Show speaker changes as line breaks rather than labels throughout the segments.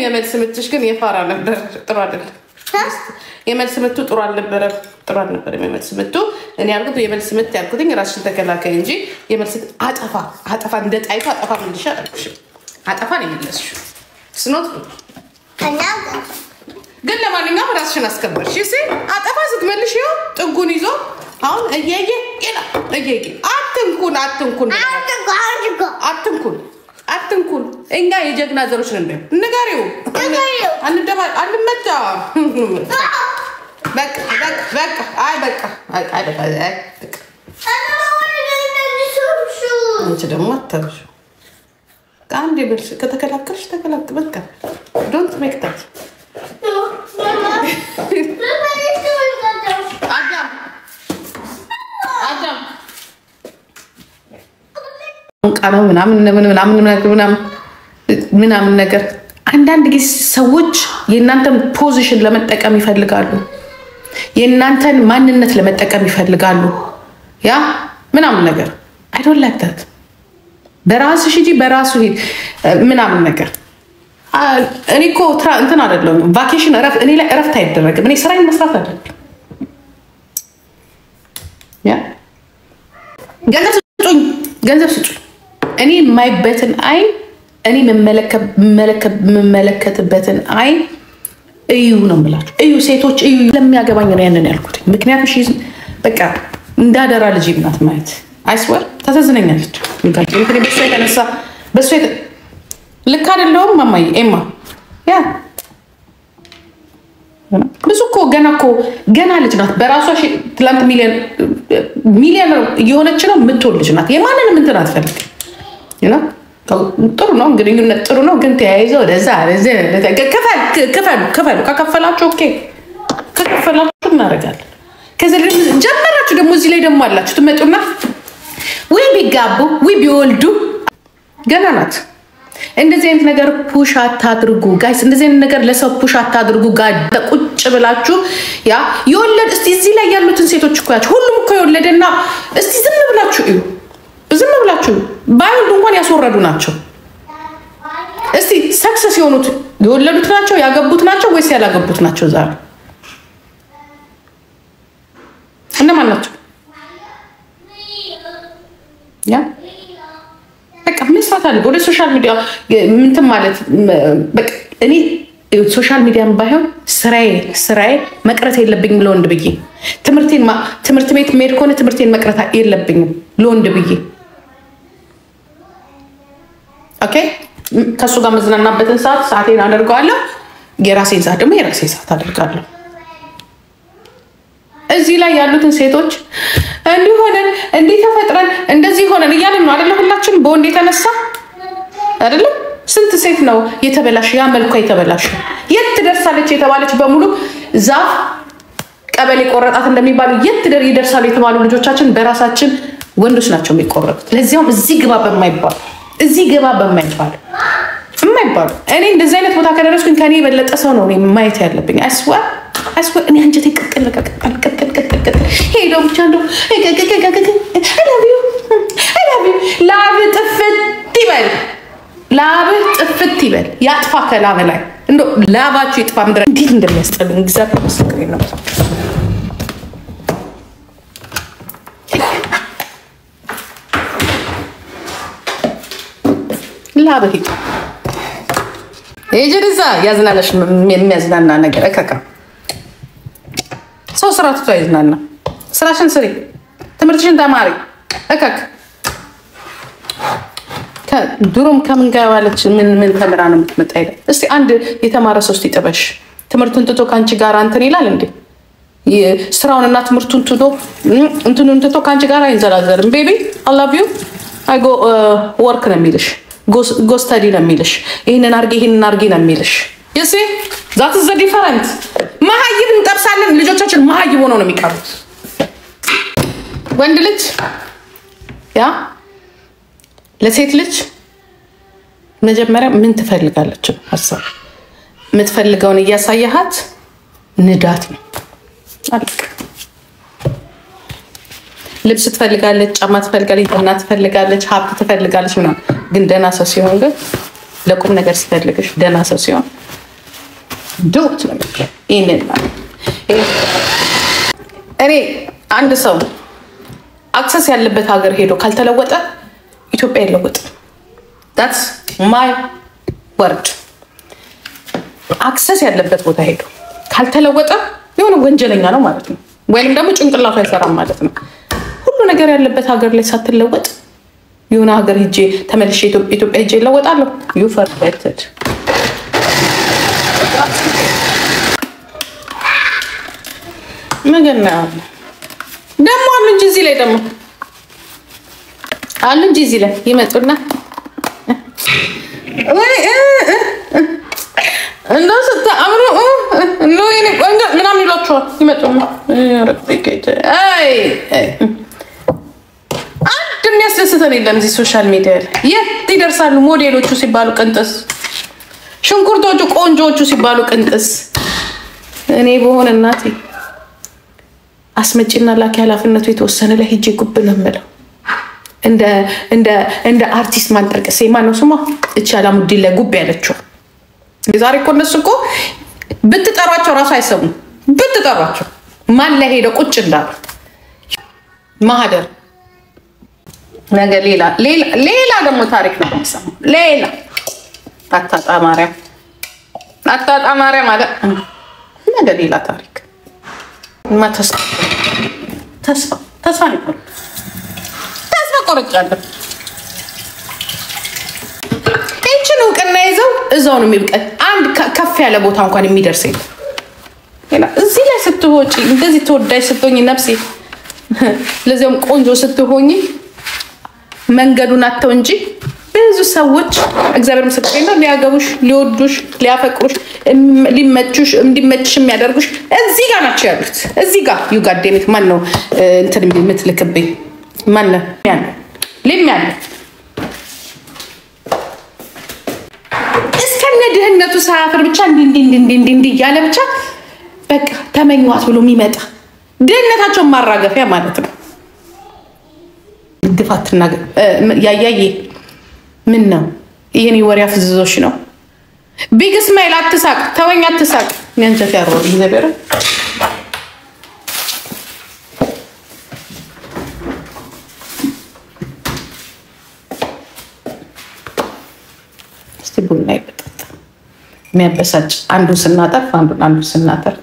የመልስ ምትሽ ግን የፋራ ነበር ጥሩ አይደለም የመልስ ምቱ ጥሩ አልነበረም የመልስ ምቱ እኔ ያልኩት የመልስ ምት ያልኩትኝ ራስሽን ተከላከይ እንጂ የመልስ አጠፋ እንደ ጣይቱ አጠፋ ምን ይሻላል አጠፋ ነው የመለስሽው ስኖት ግን ለማንኛውም ራስሽን አስከበርሽ እሺ አጠፋ ስትመልሽ ይው ጥጉን ይዞ አሁን እየየ አትንኩን እኛ የጀግና ዘሮች ነን ንገሪው አንመጣ በቃ አይ አንቺ ደግሞ አታብሽ አንዴ ብልሽ ከተከላከልሽ ተከላከል በቃ ዶንት ሜክ ዳት አዳም ቃና ምናምን ነገር አንዳንድ ጊዜ ሰዎች የእናንተን ፖዚሽን ለመጠቀም ይፈልጋሉ የእናንተን ማንነት ለመጠቀም ይፈልጋሉ ያ ምናምን ነገር I don't like that በራስሽ እንጂ በራሱ ምናምን ነገር እኔ እኮ እንትን አይደለም ቫኬሽን እኔ ላይ እረፍት አይደረግም እኔ ስራዬን መስራት አለብኝ ያ ገንዘብ ስጡኝ እኔ የማይበትን አይን እኔ መመለከትበትን አይን እዩ ነው የምላችሁ እዩ ሴቶች እዩ ለሚያገባኝ ነው ያንን ያልኩት ምክንያቱም በቃ እንዳደራ ልጅ እናት ማለት አይስወር ተዘዝነኛለች እንትን በሱ ልክ አይደለም ማማዬ ኤማ ያ ብዙ እኮ ገና ልጅ ናት በራሷ ትላንት ሚሊዮን የሆነች ነው የምትወልድ ልጅ ናት የማንንም እንትን አትፈልግ ጥሩ ነው ግንኙነት ጥሩ ነው ግን ተያይዘው ወደዛ ከፈሉ ከከፈላችሁ ኦኬ ከከፈላችሁ እናደርጋለን ከዚህ ጀመራችሁ ደግሞ እዚህ ላይ ደግሞ አላችሁ ትመጡና ወይ ቢጋቡ ወይ ቢወልዱ ገና ናት እንደዚህ አይነት ነገር ፑሽ አታድርጉ ጋይስ እንደዚህ አይነት ነገር ለሰው ፑሽ አታድርጉ ጋር ቁጭ ብላችሁ ያ ይወለድ እስቲ እዚህ ላይ ያሉትን ሴቶች እኮ ያችሁ ሁሉም እኮ ይወለደና እስቲ ዝም ብላችሁ ባይወልዱ እንኳን ያስወረዱ ናቸው እስቲ ሰክሰስ የሆኑት የወለዱት ናቸው ያገቡት ናቸው ወይስ ያላገቡት ናቸው ዛሬ እነማን ናቸው ያ በቃ መስራት አለ ወደ ሶሻል ሚዲያ ምንትን ማለት በቃ እኔ ሶሻል ሚዲያን ባይሆን ስራዬ መቅረት የለብኝም ለወንድ ብዬ ትምህርት ቤት መሄድ ከሆነ ትምህርቴን መቅረት የለብኝም ለወንድ ብዬ ኦኬ ከሱ ጋር መዝናናበትን ሰዓቴን አደርጋለሁ የራሴን ሰዓት ደግሞ የራሴን ሰዓት አደርጋለሁ እዚህ ላይ ያሉትን ሴቶች እንዲህ ሆነን እንዲህ ተፈጥረን እንደዚህ ሆነን እያልን ነው አይደል ሁላችን በወንድ የተነሳ አይደል ስንት ሴት ነው የተበላሽ ያ መልኳ የተበላሽ የት ትደርሳለች የተባለች በሙሉ ዛፍ ቀበሌ ቆረጣት እንደሚባሉ የት ይደርሳሉ የተባሉ ልጆቻችን በራሳችን ወንዶች ናቸው የሚቆረጡት ለዚያም እዚህ ግባ በማይባል እኔ እንደዚህ አይነት ቦታ ከደረስኩኝ ከኔ የበለጠ ሰው ነው ማየት ያለብኝ አይስወር እኔ አንጀቴ ቅቅል ሄዶ ብቻ እንደው I love you ላብ ጥፍት ይበል ያጥፋ ከላብ ላይ እንደው ላባችሁ ይጥፋ ምድረ እንዴት እንደሚያስጠሉኝ እግዚአብሔር ምስክሬ ነው ላብ ይጥፋ የጀርዛ ያዝናለሽ የሚያዝናና ነገር እከካ ሰው ስራ ትቶ አይዝናና ስራሽን ስሪ ትምህርትሽን ተማሪ እከክ ድሮም ከምን ጋር ዋለች ምን ተምራ ነው የምትመጣ እስቲ አንድ የተማረ ሰው እስቲ ጥበሽ ትምህርቱን ትቶ ካንቺ ጋር አንተን ይላል እንዴ ስራውንና ትምህርቱን ትቶ ካንቺ ጋር አይንዘላዘልም ቤቢ I love you I go work ነው የሚልሽ go study ነው የሚልሽ ይሄንን አርጊ ነው የሚልሽ you see that is the difference ማሃይብ እንጠብሳለን ልጆቻችን ማሃይብ ሆነው ነው የሚቀሩት ወንድ ልጅ ያ ለሴት ልጅ መጀመሪያ ምን ትፈልጋለች ሐሳብ የምትፈልገውን እያሳያሃት ንዳት ነው አልክ ልብስ ትፈልጋለች ጫማ ትፈልጋለች እናት ትፈልጋለች ሀብት ትፈልጋለች ምናምን ግን ደህና ሰው ሲሆን ግን ለቁም ነገር ሲፈልግሽ ደህና ሰው ሲሆን ዶት ነው ይሄንን እኔ አንድ ሰው አክሰስ ያለበት ሀገር ሄዶ ካልተለወጠ ኢትዮጵያ አይለወጥም። that's my word። አክሰስ ያለበት ቦታ ሄዶ ካልተለወጠ የሆነ ወንጀለኛ ነው ማለት ነው፣ ወይንም ደግሞ ጭንቅላቱ አይሰራም ማለት ነው። ሁሉ ነገር ያለበት ሀገር ላይ ሳትለወጥ የሆነ ሀገር ሄጄ ተመልሼ ኢትዮጵያ ሄጄ እለወጣለሁ you forget መገና ደግሞ አሉ እንጂ እዚህ ላይ ደግሞ አሉ እንጂ እዚህ ላይ ይመጡና እንደው ስታምሩ ነው የኔ ቆንጆ ምናምን ይሏቸዋል። ይመጡና አይ አንድ የሚያስደስተን የለም እዚህ ሶሻል ሚዲያ ላይ የት ይደርሳሉ ሞዴሎቹ ሲባሉ ቅንጥስ፣ ሽንኩርቶቹ ቆንጆቹ ሲባሉ ቅንጥስ። እኔ በሆነ እናቴ አስመጪና ላኪ ኃላፊነቱ የተወሰነ ላይ ሄጄ ጉብ ነው የምለው። እንደ አርቲስት ማንጠርቀሴ ማነው ስሟ እቺ አላሙዲ ላይ ጉብ ያለችው ዛሬ እኮ እነሱ እኮ ብትጠሯቸው ራሱ አይሰሙም። ብትጠሯቸው ማን ላይ ሄደው ቁጭ እንዳሉ ማህደር ነገ ሌላ ደግሞ ታሪክ ነው የሚሰማው። ሌላ አታጣ ማርያም አለ ነገ ሌላ ታሪክ ተስፋ ቆርጫለሁ። እቺን እውቅና ይዘው እዛው ነው የሚብቀት። አንድ ከፍ ያለ ቦታ እንኳን የሚደርስ የለም። እዚህ ላይ ስትወጪ እንደዚህ ተወዳጅ ስትሆኚ ነፍሴ ለዚያም ቆንጆ ስትሆኚ መንገዱን አተው እንጂ ብዙ ሰዎች እግዚአብሔር ምስክሬ ነው ሊያገቡሽ፣ ሊወዱሽ፣ ሊያፈቅሩሽ፣ ሊመቹሽ፣ እንዲመችሽ የሚያደርጉሽ እዚህ ጋር ናቸው ያሉት። እዚህ ጋር ዩጋዴሚት ማን ነው እንትን የምትልክብኝ ማን ነው ያለ እስከነ ድህነቱ ሳያፍር ብቻ እንዲ ያለ ብቻ በቃ ተመኟት ብሎ የሚመጣ ድህነታቸውን ማራገፊያ ማለት ነው። ግፋትና ያያዬ ምን ነው ይሄን ወሬ አፍዝዞሽ ነው? ቢግ ስማይል አትሳቅ፣ ተወኝ አትሳቅ። እንጀት ያሮር ይዘበረ እስቲ ቡና ይጠጣ የሚያበሳጭ አንዱ ስናጠፍ አንዱ ስናጠፍ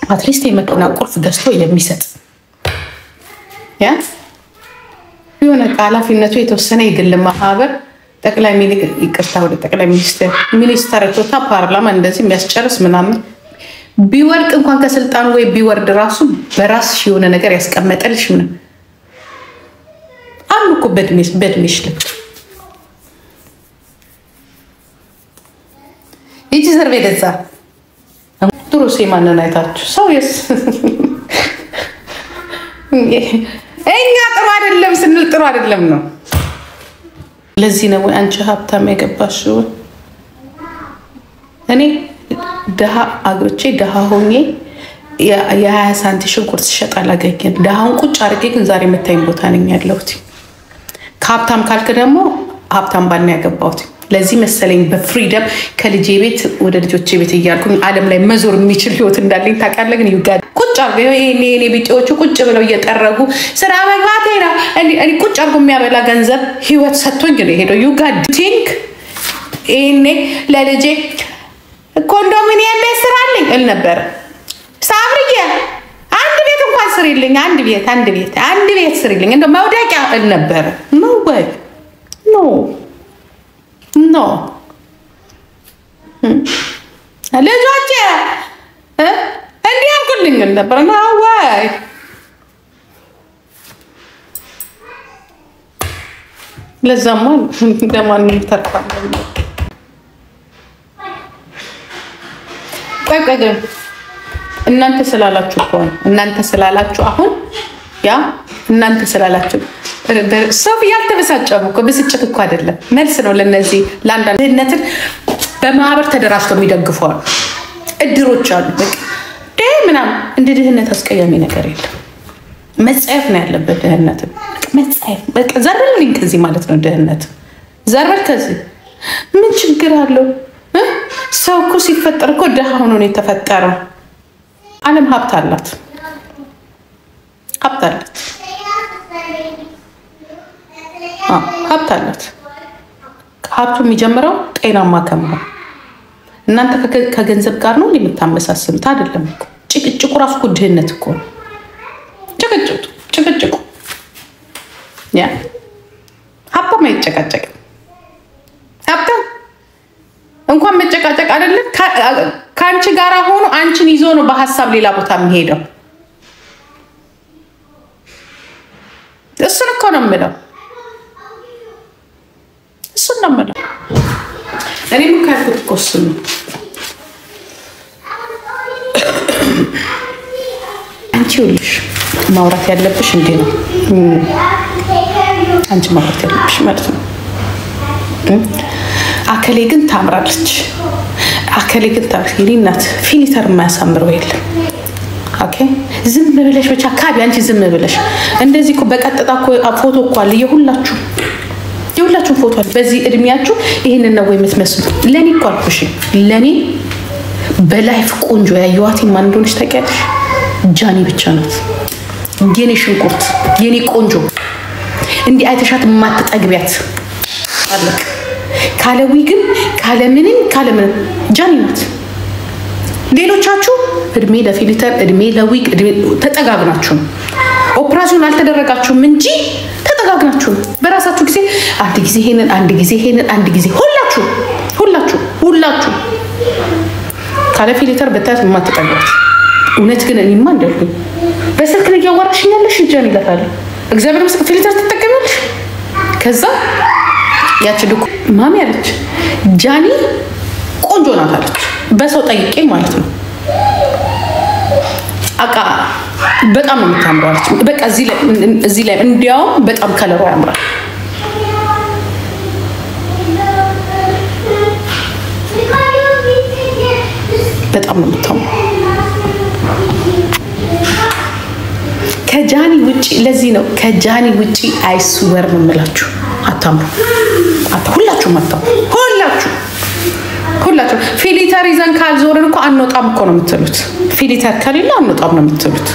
አትሊስት የመኪና ቁልፍ ገዝቶ የሚሰጥ ያ የሆነ ኃላፊነቱ የተወሰነ የግል ማህበር ጠቅላይ ሚኒስትር ቶታ ፓርላማ እንደዚህ የሚያስጨርስ ምናምን ቢወርቅ እንኳን ከስልጣኑ ወይ ቢወርድ ራሱ በራስሽ የሆነ ነገር ያስቀመጠልሽ ምን አሉ እኮ በድሜሽ ልክ ይቺ ዘርቤ ደዛ ድሮ ሲማንን አይታችሁ ሰው እኛ ጥሩ አይደለም ስንል ጥሩ አይደለም ነው። ለዚህ ነው አንቺ ሀብታም ያገባሽው። እኔ ደሃ አግብቼ ደሃ ሆኜ የ20 ሳንቲም ሽንኩርት ሸጣ አላገኘን። ደሃውን ቁጭ አድርጌ ግን ዛሬ የምታይኝ ቦታ ነኝ ያለሁት። ከሀብታም ካልክ ደግሞ ሀብታም ባል ነው ያገባሁት። ለዚህ መሰለኝ በፍሪደም ከልጄ ቤት ወደ ልጆቼ ቤት እያልኩኝ ዓለም ላይ መዞር የሚችል ህይወት እንዳለኝ ታውቃለህ። ግን ይጋድ ቁጭ አርገው እኔ ቢጤዎቹ ቁጭ ብለው እየጠረጉ ስራ መግባቴ ነው እኔ ቁጭ አርገው የሚያበላ ገንዘብ ህይወት ሰጥቶኝ ነው ሄዶ ዩጋድ ቲንክ እኔ ለልጄ ኮንዶሚኒየም ቤት ስራልኝ እል ነበር። ሳብርዬ አንድ ቤት እንኳን ስሪልኝ፣ አንድ ቤት ስሪልኝ እንደ መውደቂያ እል ነበር። ኖ ወይ ኖ ልጆቼ እንዲህ አድርጉልኝ ነበር። ና ወይ ለዛማ ደማን ተርፋለ። ቆይ ግን እናንተ ስላላችሁ እኮ እናንተ ስላላችሁ አሁን ያ እናንተ ስላላችሁ ሰው ያልተበሳጨው እኮ ብስጭት እኮ አይደለም፣ መልስ ነው ለነዚህ ለአንዳንድ ድህነትን በማህበር ተደራጅተው የሚደግፈው እድሮች አሉ። በቃ ምናምን እንደ ድህነት አስቀያሚ ነገር የለም። መጻፍ ነው ያለበት ድህነት መጻፍ በቃ ዘርበልኝ ከዚህ ማለት ነው ድህነት ዘርበል ከዚህ ምን ችግር አለው ሰው እኮ ሲፈጠር እኮ ደሃ ሆኖ ነው የተፈጠረው ዓለም ሀብት አላት ሀብት አላት ሀብቱ የሚጀምረው ጤናማ ከመሆን እናንተ ከገንዘብ ጋር ነው የምታመሳስሉት አይደለም እኮ ጭቅጭቁ ራሱ እኮ ድህነት እኮ ነው ጭቅጭቁ ያ ሀብታም አይጨቃጨቅም ሀብታም እንኳን መጨቃጨቅ አይደለም ከአንቺ ጋር ሆኖ አንቺን ይዞ ነው በሐሳብ ሌላ ቦታ የሚሄደው እሱን እኮ ነው የምለው እኔም ካልኩት እኮ እሱን ነው አንቺ ሁልሽ ማውራት ያለብሽ እንዴ ነው አንቺ ማውራት ያለብሽ ማለት ነው አከሌ ግን ታምራለች አከሌ ግን ታሪናት ፊልተር የማያሳምረው የለም ኦኬ ዝም ብለሽ ብቻ ካቢ አንቺ ዝም ብለሽ እንደዚህ እኮ በቀጥታ እኮ ፎቶ እኮ አለ የሁላችሁ ፎቶ አለ በዚህ እድሜያችሁ ይሄንን ነው ወይ የምትመስሉት ለኔ እኮ አልኩሽ ለኔ በላይፍ ቆንጆ ያዩዋት ማን እንደሆነች ታውቂያለሽ ጃኒ ብቻ ናት የኔ ሽንኩርት የኔ ቆንጆ እንዲ አይተሻት ማትጠግቢያት አለክ ካለዊ ግን ካለምንም ጃኒ ናት ሌሎቻችሁ እድሜ ለፊልተር እድሜ ለዊግ እድሜ ተጠጋግናችሁ ኦፕራሲዮን አልተደረጋችሁም እንጂ ተጠጋግናችሁ በራሳችሁ ጊዜ አንድ ጊዜ ሁላችሁ ካለ ፊልተር በታች ማትጠጋት እውነት ግን እኔማ እንደልኩኝ በስልክ ነው ያወራሽኝ ያለሽ ጃኒ ይላል እግዚአብሔር ይመስገን ፊልተር ተጠቀሚያለሽ ከዛ ያቺ ልኩ ማሚ አለች ጃኒ ቆንጆ ናት አለች በሰው ጠይቄ ማለት ነው አቃ በጣም ነው የምታምረው አለች በቃ እዚህ ላይ እንዲያው በጣም ከለሩ ያምራል በጣም ነው የምታምረው ከጃኒ ውጪ ለዚህ ነው ከጃኒ ውጪ አይስወር ነው የምላችሁ አታምሩ ሁላችሁም ፊልተር ይዘን ካልዞርን እኮ አንወጣም እኮ ነው የምትሉት ፊልተር ከሌለ አንወጣም ነው የምትሉት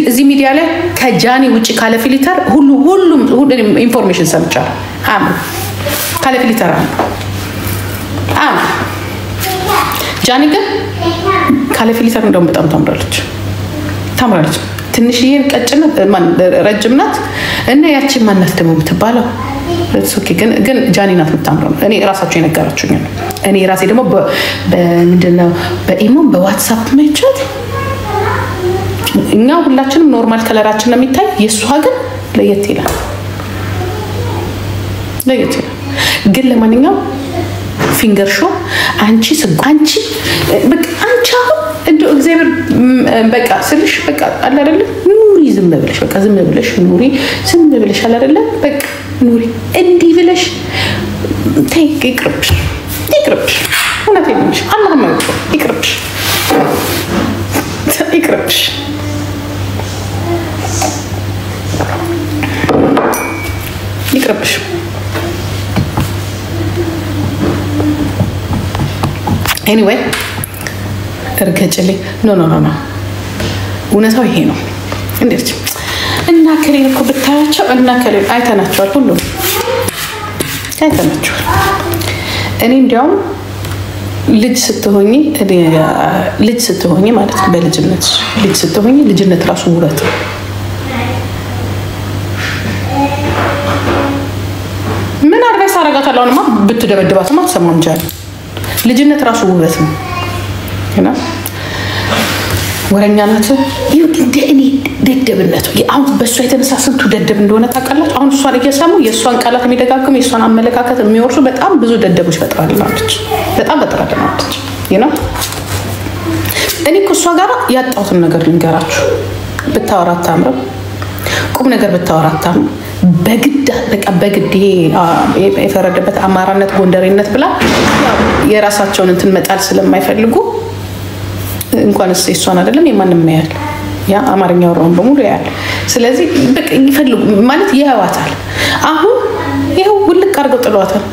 እዚህ ሚዲያ ላይ ከጃኒ ውጪ ካለ ፊልተር ሁሉም ኢንፎርሜሽን ሰምቻለሁ ካለ ፊልተር ጃኒ ግን ካለ ፊልተር እንደውም በጣም ታምራለች ትንሽ ይሄን ቀጭና ረጅም ናት እና ያቺ ማናት ደግሞ የምትባለው ኦኬ ግን ጃኒ ናት የምታምረው እኔ ራሳቸው የነገራችሁኝ ነው እኔ ራሴ ደግሞ በምንድነው በኢሞ በዋትስአፕ መቻት እኛ ሁላችንም ኖርማል ከለራችን ነው የሚታይ የሷ ግን ለየት ይላል ግን ለማንኛውም ፊንገር ሾ አንቺ በቃ አንቺ እንደው እግዚአብሔር በቃ ስልሽ በቃ አለ አይደለ ኑሪ ዝም ብለሽ በቃ ዝም ብለሽ ኑሪ ዝም ብለሽ አለ አይደለ በቃ ኑሪ እንዲህ ብለሽ ይቅርብሽ እውነቴን ነው አላህ ማለት ይቅርብሽ anyway እርገጭልኝ ኖ እውነታው ይሄ ነው እንዴት እና ከሌለ እኮ ብታያቸው እና ከሌለ አይተናቸዋል ሁሉም አይተናቸዋል እኔ እንዲያውም ልጅ ስትሆኚ ማለት ነው በልጅነት ልጅ ስትሆኚ ልጅነት ራሱ ውበት ነው ምን አድርገሽ አረጋታለሁማ ብትደበድባትማ ተሰማም ጃኒ ልጅነት ራሱ ውበት ነው እና ወረኛ ናት ይሁን ደደብነቱ አሁን በሷ የተነሳ ስንቱ ደደብ እንደሆነ ታውቃላችሁ አሁን እሷ ለየሰሙ የሷን ቃላት የሚደጋግሙ የሷን አመለካከት የሚወርሱ በጣም ብዙ ደደቦች ፈጥራለች በጣም ፈጥራለች እኔ እሷ ጋር ያጣሁትን ነገር ልንገራችሁ ብታወራት አምረው ቁም ነገር ብታወራት በግድ የፈረደበት አማራነት ጎንደሬነት ብላ የራሳቸውን እንትን መጣል ስለማይፈልጉ እንኳን እሷን አይደለም የማንም ያያል ያ አማርኛ ወራውን በሙሉ ያያል ስለዚህ በቃ ይፈልጉ ማለት ያዋታል አሁን ይሄው ውልቅ አርገው ጥሏታል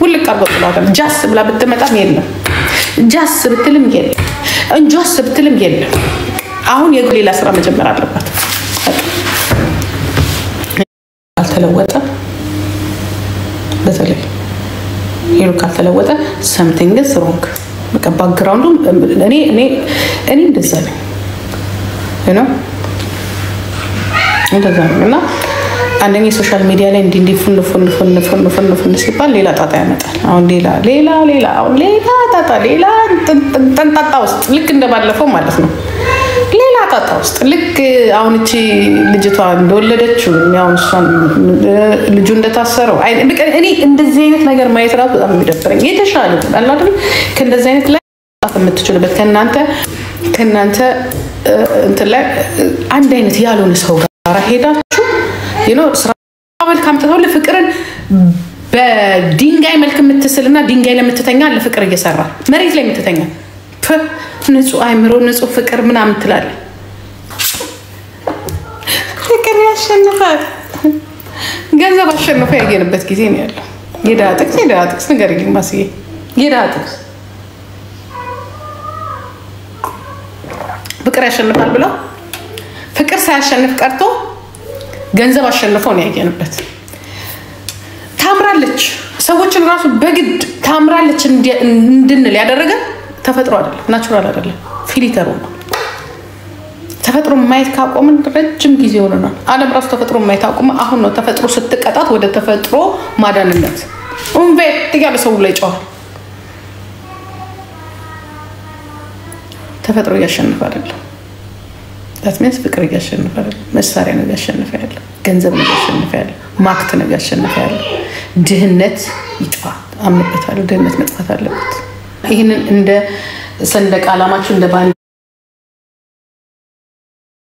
ውልቅ አርገው ጥሏታል ጃስ ብላ ብትመጣም የለም ጃስ ብትልም የለም እንጆስ ብትልም የለም አሁን የሌላ ስራ መጀመር አለባት አልተለወጠ በተለይ ይሄው ካልተለወጠ something is wrong በቃ ባክግራውንዱ እኔ እንደዛ ነው you know እንደዛ ነው አንደኛ ሶሻል ሚዲያ ላይ እንዲፈን ሲባል ሌላ ጣጣ ያመጣል አሁን ሌላ አሁን ሌላ ጣጣ ሌላ ተንጣጣ ውስጥ ልክ እንደባለፈው ማለት ነው ሌላ ጣጣ ውስጥ ልክ አሁን እቺ ልጅቷ እንደወለደችው ያው እሷን ልጁ እንደታሰረው እኔ እንደዚህ አይነት ነገር ማየት ራሱ በጣም የሚደብረኝ የተሻለ አይደል አይደል ከእንደዚህ አይነት ላይ የምትችሉበት ከናንተ እንትን ላይ አንድ አይነት ያልሆነ ሰው ጋር ሄዳችሁ ስራ መልካም ተተው ለፍቅርን በድንጋይ መልክ የምትስልና ድንጋይ ለምትተኛ ለፍቅር እየሰራ መሬት ላይ የምትተኛ ንጹህ አይምሮ ንጹህ ፍቅር ምናምን ትላለ ፍቅር ያሸንፋል ገንዘብ አሸንፎ ያገኘበት ጊዜ ነው ያለው የዳጥቅስ ነገር ይማስዬ የዳጥቅስ ፍቅር ያሸንፋል ብለው ፍቅር ሳያሸንፍ ቀርቶ ገንዘብ አሸንፈው ነው ያገኘበት ታምራለች ሰዎችን ራሱ በግድ ታምራለች እንድንል ያደረገ ተፈጥሮ አይደለም ናቹራል አይደለም ፊልተሩ ነው ተፈጥሮ ማየት ካቆምን ረጅም ጊዜ ሆነና ዓለም ራሱ ተፈጥሮ ማየት አቆመ አሁን ነው ተፈጥሮ ስትቀጣት ወደ ተፈጥሮ ማዳንነት እንቤት ያለ ሰው ላይ ጫው ተፈጥሮ ያሸንፋል አይደል that means ፍቅር ያሸንፋል መሳሪያ ነው ያሸንፋል ገንዘብ ነው ያሸንፋል ማክት ነው ያሸንፋል ድህነት ይጥፋ አምነታለሁ ድህነት መጥፋት አለበት ይሄንን እንደ ሰንደቅ ዓላማችሁ እንደ